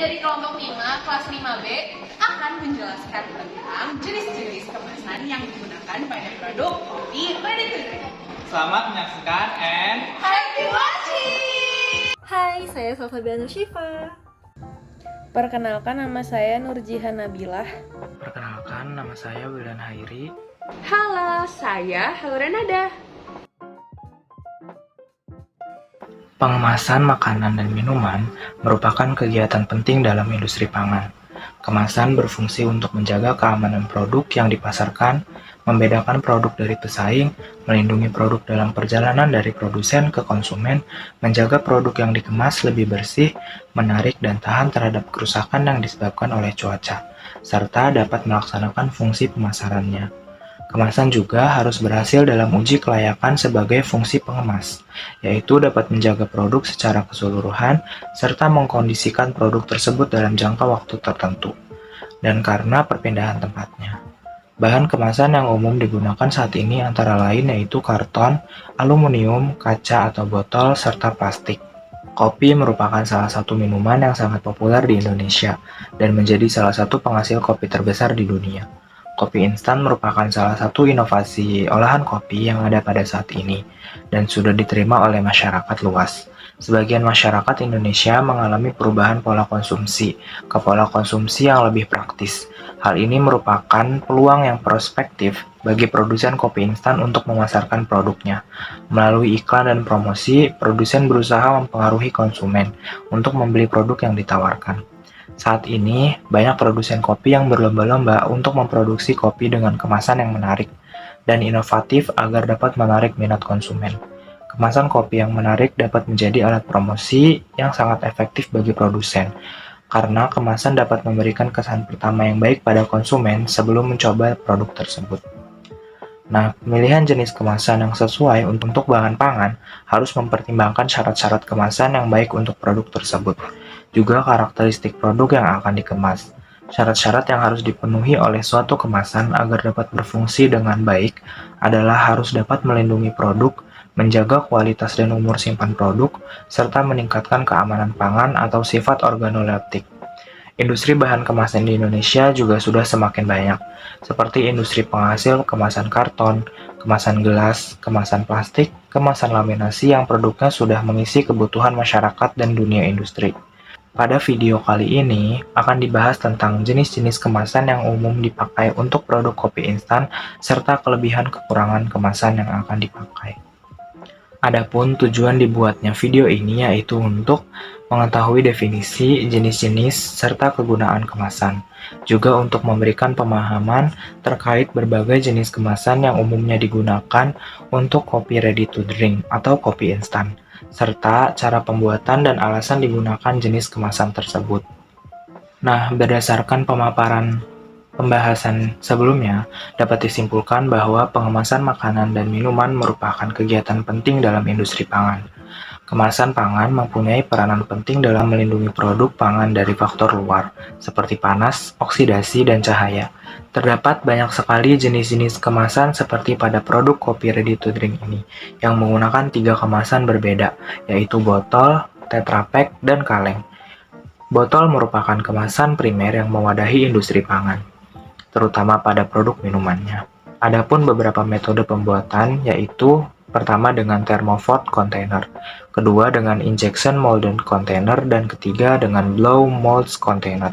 dari kelompok 5, kelas 5B akan menjelaskan tentang jenis-jenis kemasan yang digunakan pada produk kopi ready to drink. Selamat menyaksikan and Happy watching! Hai, saya Salsabilah Nursifa. Perkenalkan, nama saya Nurjihan Nabilah. Perkenalkan, nama saya Wildan Hairi. Halo, saya Haurenada. Pengemasan makanan dan minuman merupakan kegiatan penting dalam industri pangan. Kemasan berfungsi untuk menjaga keamanan produk yang dipasarkan, membedakan produk dari pesaing, melindungi produk dalam perjalanan dari produsen ke konsumen, menjaga produk yang dikemas lebih bersih, menarik dan tahan terhadap kerusakan yang disebabkan oleh cuaca, serta dapat melaksanakan fungsi pemasarannya. Kemasan juga harus berhasil dalam uji kelayakan sebagai fungsi pengemas, yaitu dapat menjaga produk secara keseluruhan serta mengkondisikan produk tersebut dalam jangka waktu tertentu, dan karena perpindahan tempatnya. Bahan kemasan yang umum digunakan saat ini antara lain yaitu karton, aluminium, kaca atau botol, serta plastik. Kopi merupakan salah satu minuman yang sangat populer di Indonesia dan menjadi salah satu penghasil kopi terbesar di dunia. Kopi instan merupakan salah satu inovasi olahan kopi yang ada pada saat ini dan sudah diterima oleh masyarakat luas. Sebagian masyarakat Indonesia mengalami perubahan pola konsumsi ke pola konsumsi yang lebih praktis. Hal ini merupakan peluang yang prospektif bagi produsen kopi instan untuk memasarkan produknya. Melalui iklan dan promosi, produsen berusaha mempengaruhi konsumen untuk membeli produk yang ditawarkan. Saat ini, banyak produsen kopi yang berlomba-lomba untuk memproduksi kopi dengan kemasan yang menarik dan inovatif agar dapat menarik minat konsumen. Kemasan kopi yang menarik dapat menjadi alat promosi yang sangat efektif bagi produsen, karena kemasan dapat memberikan kesan pertama yang baik pada konsumen sebelum mencoba produk tersebut. Nah, pemilihan jenis kemasan yang sesuai untuk bahan pangan harus mempertimbangkan syarat-syarat kemasan yang baik untuk produk tersebut, juga karakteristik produk yang akan dikemas. Syarat-syarat yang harus dipenuhi oleh suatu kemasan agar dapat berfungsi dengan baik adalah harus dapat melindungi produk, menjaga kualitas dan umur simpan produk, serta meningkatkan keamanan pangan atau sifat organoleptik. Industri bahan kemasan di Indonesia juga sudah semakin banyak, seperti industri penghasil kemasan karton, kemasan gelas, kemasan plastik, kemasan laminasi yang produknya sudah mengisi kebutuhan masyarakat dan dunia industri. Pada video kali ini akan dibahas tentang jenis-jenis kemasan yang umum dipakai untuk produk kopi instan serta kelebihan kekurangan kemasan yang akan dipakai. Adapun tujuan dibuatnya video ini yaitu untuk mengetahui definisi, jenis-jenis, serta kegunaan kemasan. Juga untuk memberikan pemahaman terkait berbagai jenis kemasan yang umumnya digunakan untuk kopi ready to drink atau kopi instan, serta cara pembuatan dan alasan digunakan jenis kemasan tersebut. Nah, berdasarkan pembahasan sebelumnya, dapat disimpulkan bahwa pengemasan makanan dan minuman merupakan kegiatan penting dalam industri pangan. Kemasan pangan mempunyai peranan penting dalam melindungi produk pangan dari faktor luar, seperti panas, oksidasi, dan cahaya. Terdapat banyak sekali jenis-jenis kemasan seperti pada produk kopi ready to drink ini, yang menggunakan 3 kemasan berbeda, yaitu botol, tetra pak, dan kaleng. Botol merupakan kemasan primer yang mewadahi industri pangan, terutama pada produk minumannya. Adapun beberapa metode pembuatan yaitu pertama dengan thermoform container, kedua dengan injection molded container, dan ketiga dengan blow molds container.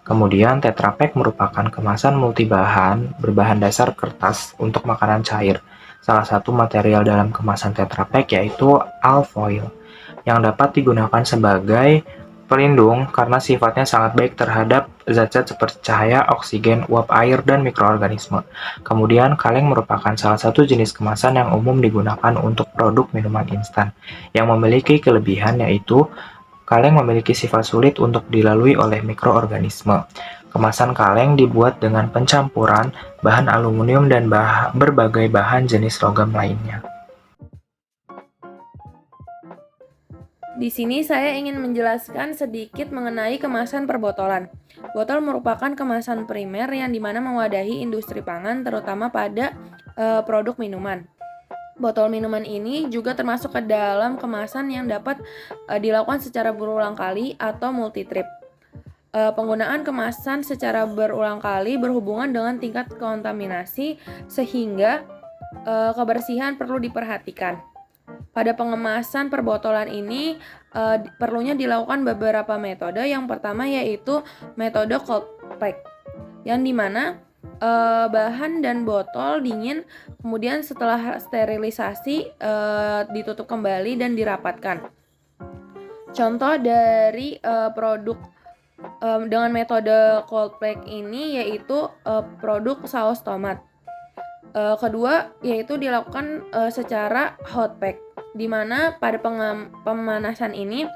Kemudian Tetra Pak merupakan kemasan multibahan berbahan dasar kertas untuk makanan cair. Salah satu material dalam kemasan Tetra Pak yaitu alfoil, yang dapat digunakan sebagai pelindung karena sifatnya sangat baik terhadap zat-zat seperti cahaya, oksigen, uap air, dan mikroorganisme. Kemudian, kaleng merupakan salah satu jenis kemasan yang umum digunakan untuk produk minuman instan, yang memiliki kelebihan yaitu kaleng memiliki sifat sulit untuk dilalui oleh mikroorganisme. Kemasan kaleng dibuat dengan pencampuran bahan aluminium dan berbagai bahan jenis logam lainnya. Di sini saya ingin menjelaskan sedikit mengenai kemasan perbotolan. Botol merupakan kemasan primer yang dimana mewadahi industri pangan terutama pada produk minuman. Botol minuman ini juga termasuk ke dalam kemasan yang dapat dilakukan secara berulang kali atau multi-trip. Penggunaan kemasan secara berulang kali berhubungan dengan tingkat kontaminasi sehingga kebersihan perlu diperhatikan. Pada pengemasan perbotolan ini perlunya dilakukan beberapa metode. Yang pertama yaitu metode cold pack, yang dimana bahan dan botol dingin, kemudian setelah sterilisasi ditutup kembali dan dirapatkan. Contoh dari produk dengan metode cold pack ini yaitu produk saus tomat. Kedua yaitu dilakukan secara hot pack, di mana pada pemanasan ini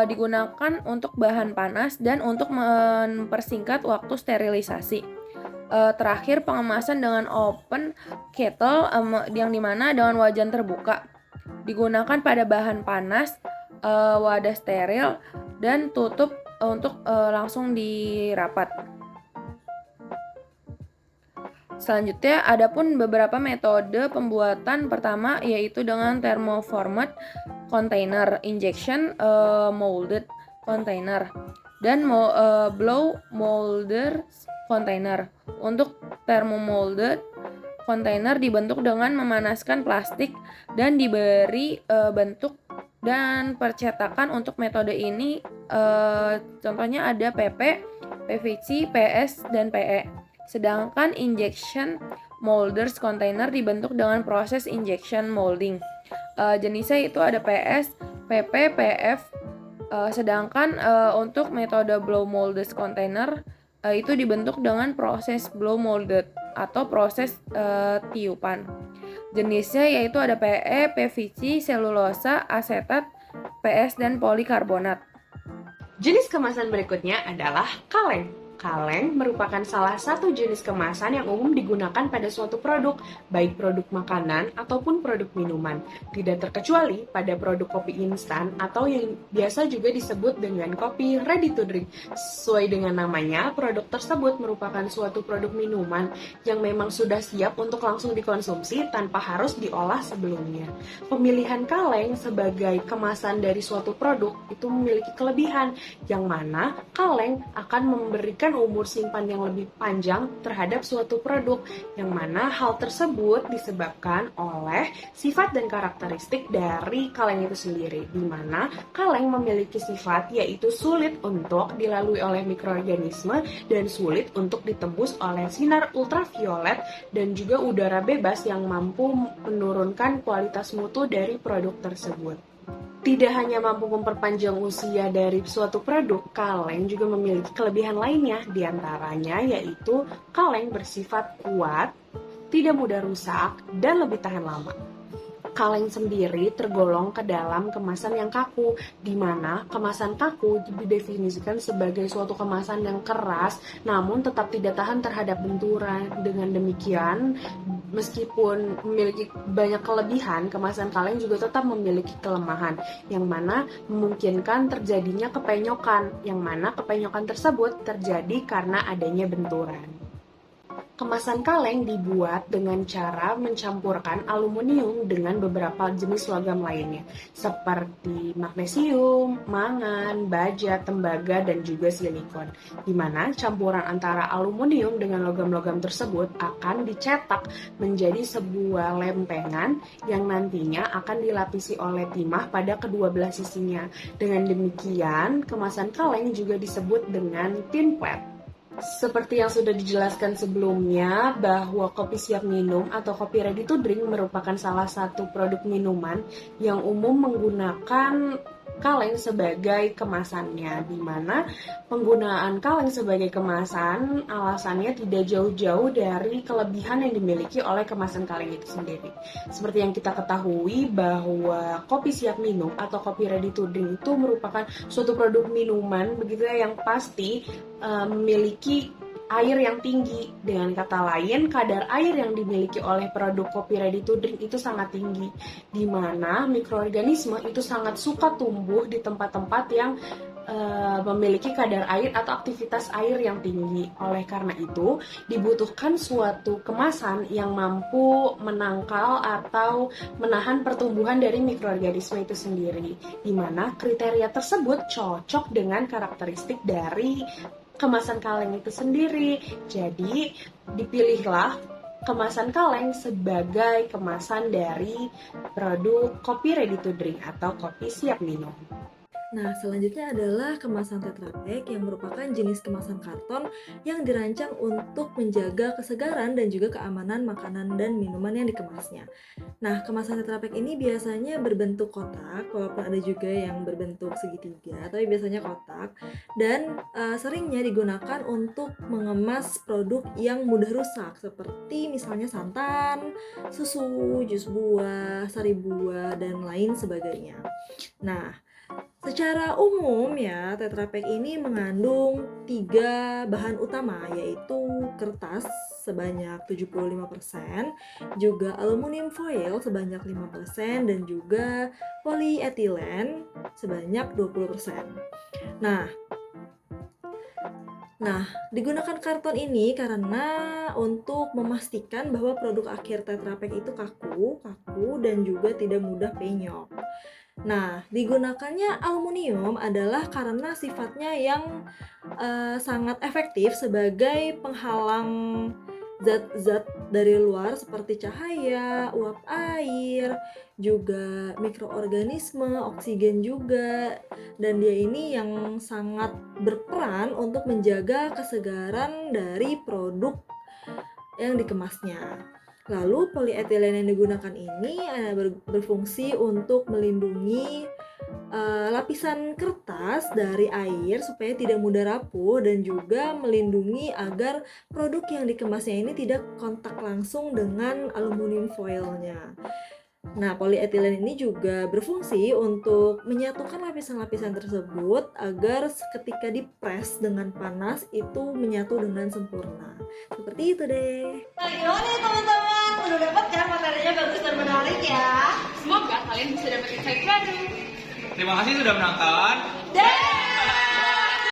digunakan untuk bahan panas dan untuk mempersingkat waktu sterilisasi. Terakhir, pengemasan dengan open kettle yang dimana dengan wajan terbuka, digunakan pada bahan panas, wadah steril, dan tutup untuk langsung dirapat. Selanjutnya, adapun beberapa metode pembuatan. Pertama yaitu dengan thermoformed container, injection molded container, dan blow molded container. Untuk thermomolded container dibentuk dengan memanaskan plastik dan diberi bentuk dan percetakan. Untuk metode ini contohnya ada PP, PVC, PS, dan PE. Sedangkan injection molders container dibentuk dengan proses injection molding. Jenisnya itu ada PS, PP, PF. Sedangkan untuk metode blow molded container itu dibentuk dengan proses blow molded atau proses tiupan. Jenisnya yaitu ada PE, PVC, selulosa, asetat, PS, dan polikarbonat. Jenis kemasan berikutnya adalah kaleng. Kaleng merupakan salah satu jenis kemasan yang umum digunakan pada suatu produk, baik produk makanan ataupun produk minuman. Tidak terkecuali pada produk kopi instan atau yang biasa juga disebut dengan kopi ready to drink. Sesuai dengan namanya, produk tersebut merupakan suatu produk minuman yang memang sudah siap untuk langsung dikonsumsi tanpa harus diolah sebelumnya. Pemilihan kaleng sebagai kemasan dari suatu produk itu memiliki kelebihan, yang mana kaleng akan memberikan umur simpan yang lebih panjang terhadap suatu produk, yang mana hal tersebut disebabkan oleh sifat dan karakteristik dari kaleng itu sendiri, di mana kaleng memiliki sifat yaitu sulit untuk dilalui oleh mikroorganisme dan sulit untuk ditembus oleh sinar ultraviolet dan juga udara bebas yang mampu menurunkan kualitas mutu dari produk tersebut. Tidak hanya mampu memperpanjang usia dari suatu produk, kaleng juga memiliki kelebihan lainnya, diantaranya yaitu kaleng bersifat kuat, tidak mudah rusak, dan lebih tahan lama. Kaleng sendiri tergolong ke dalam kemasan yang kaku, di mana kemasan kaku didefinisikan sebagai suatu kemasan yang keras namun tetap tidak tahan terhadap benturan. Dengan demikian, meskipun memiliki banyak kelebihan, kemasan kaleng juga tetap memiliki kelemahan, yang mana memungkinkan terjadinya kepenyokan, yang mana kepenyokan tersebut terjadi karena adanya benturan. Kemasan kaleng dibuat dengan cara mencampurkan aluminium dengan beberapa jenis logam lainnya, seperti magnesium, mangan, baja, tembaga, dan juga silikon. Di mana campuran antara aluminium dengan logam-logam tersebut akan dicetak menjadi sebuah lempengan yang nantinya akan dilapisi oleh timah pada kedua belah sisinya. Dengan demikian, kemasan kaleng juga disebut dengan tin plate. Seperti yang sudah dijelaskan sebelumnya, bahwa kopi siap minum atau kopi ready to drink merupakan salah satu produk minuman yang umum menggunakan kaleng sebagai kemasannya, di mana penggunaan kaleng sebagai kemasan alasannya tidak jauh-jauh dari kelebihan yang dimiliki oleh kemasan kaleng itu sendiri. Seperti yang kita ketahui bahwa kopi siap minum atau kopi ready to drink itu merupakan suatu produk minuman begitu ya, yang pasti memiliki air yang tinggi. Dengan kata lain, kadar air yang dimiliki oleh produk kopi ready to drink itu sangat tinggi, di mana mikroorganisme itu sangat suka tumbuh di tempat-tempat yang memiliki kadar air atau aktivitas air yang tinggi. Oleh karena itu, dibutuhkan suatu kemasan yang mampu menangkal atau menahan pertumbuhan dari mikroorganisme itu sendiri, di mana kriteria tersebut cocok dengan karakteristik dari kemasan kaleng itu sendiri. Jadi, dipilihlah kemasan kaleng sebagai kemasan dari produk kopi ready to drink atau kopi siap minum. Nah, selanjutnya adalah kemasan Tetra Pak yang merupakan jenis kemasan karton yang dirancang untuk menjaga kesegaran dan juga keamanan makanan dan minuman yang dikemasnya. Nah, kemasan Tetra Pak ini biasanya berbentuk kotak, walaupun ada juga yang berbentuk segitiga, tapi biasanya kotak, dan seringnya digunakan untuk mengemas produk yang mudah rusak, seperti misalnya santan, susu, jus buah, sari buah, dan lain sebagainya. Nah, secara umum ya, Tetra Pak ini mengandung 3 bahan utama, yaitu kertas sebanyak 75%, juga aluminium foil sebanyak 5%, dan juga polietilen sebanyak 20%. Nah, digunakan karton ini karena untuk memastikan bahwa produk akhir Tetra Pak itu kaku dan juga tidak mudah penyok. Nah, digunakannya aluminium adalah karena sifatnya yang sangat efektif sebagai penghalang zat-zat dari luar seperti cahaya, uap air, juga mikroorganisme, oksigen juga, dan dia ini yang sangat berperan untuk menjaga kesegaran dari produk yang dikemasnya. Lalu polietilen yang digunakan ini berfungsi untuk melindungi lapisan kertas dari air supaya tidak mudah rapuh, dan juga melindungi agar produk yang dikemasnya ini tidak kontak langsung dengan aluminium foilnya. Nah, polietilen ini juga berfungsi untuk menyatukan lapisan-lapisan tersebut agar ketika dipres dengan panas itu menyatu dengan sempurna. Seperti itu deh. Nah, gimana nih teman-teman? Udah dapat kan materinya bagus dan menarik ya? Semoga kalian bisa dapat insight baru. Terima kasih sudah menonton. Dadah!